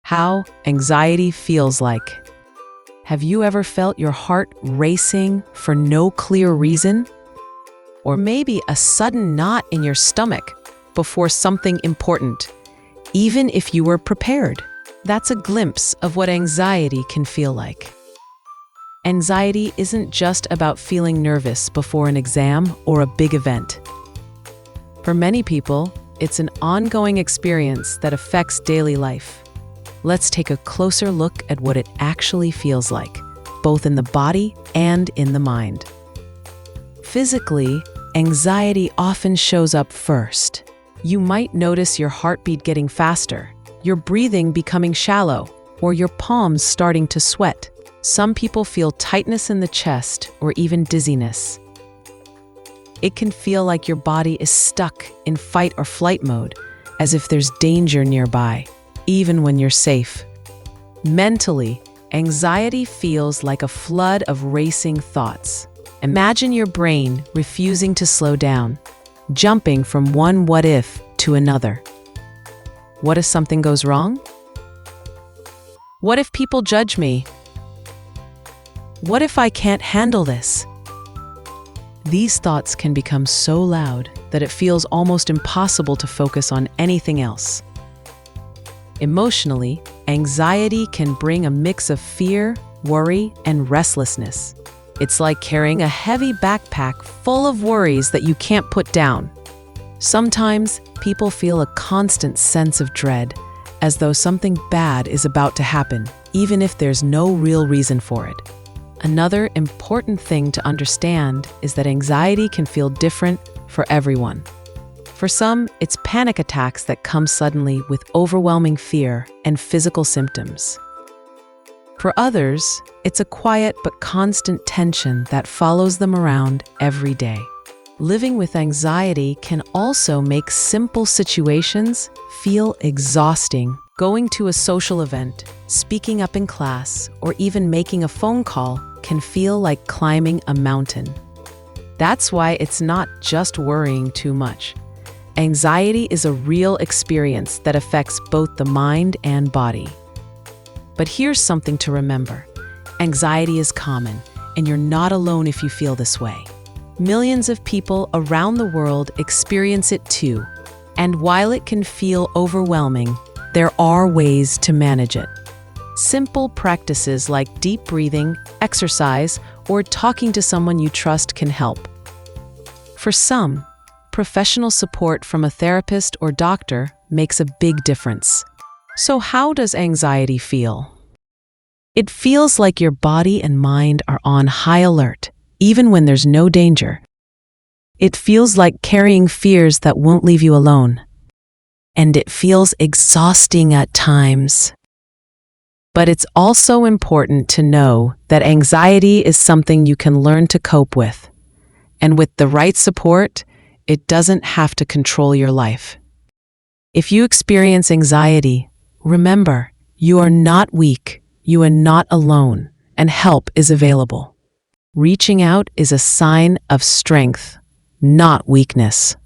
How anxiety feels like. Have you ever felt your heart racing for no clear reason? Or maybe a sudden knot in your stomach before something important, even if you were prepared? That's a glimpse of what anxiety can feel like. Anxiety isn't just about feeling nervous before an exam or a big event. For many people, it's an ongoing experience that affects daily life. Let's take a closer look at what it actually feels like, both in the body and in the mind. Physically, anxiety often shows up first. You might notice your heartbeat getting faster, your breathing becoming shallow, or your palms starting to sweat. Some people feel tightness in the chest or even dizziness. It can feel like your body is stuck in fight or flight mode, as if there's danger nearby, even when you're safe. Mentally, anxiety feels like a flood of racing thoughts. Imagine your brain refusing to slow down, jumping from one what if to another. What if something goes wrong? What if people judge me? What if I can't handle this? These thoughts can become so loud that it feels almost impossible to focus on anything else. Emotionally, anxiety can bring a mix of fear, worry, and restlessness. It's like carrying a heavy backpack full of worries that you can't put down. Sometimes, people feel a constant sense of dread, as though something bad is about to happen, even if there's no real reason for it. Another important thing to understand is that anxiety can feel different for everyone. For some, it's panic attacks that come suddenly with overwhelming fear and physical symptoms. For others, it's a quiet but constant tension that follows them around every day. Living with anxiety can also make simple situations feel exhausting. Going to a social event, speaking up in class, or even making a phone call can feel like climbing a mountain. That's why it's not just worrying too much. Anxiety is a real experience that affects both the mind and body. But here's something to remember. Anxiety is common, and you're not alone if you feel this way. Millions of people around the world experience it too. And while it can feel overwhelming, there are ways to manage it. Simple practices like deep breathing, exercise, or talking to someone you trust can help. For some, professional support from a therapist or doctor makes a big difference. So how does anxiety feel? It feels like your body and mind are on high alert, even when there's no danger. It feels like carrying fears that won't leave you alone. And it feels exhausting at times. But it's also important to know that anxiety is something you can learn to cope with. And with the right support, it doesn't have to control your life. If you experience anxiety, remember, you are not weak, you are not alone, and help is available. Reaching out is a sign of strength, not weakness.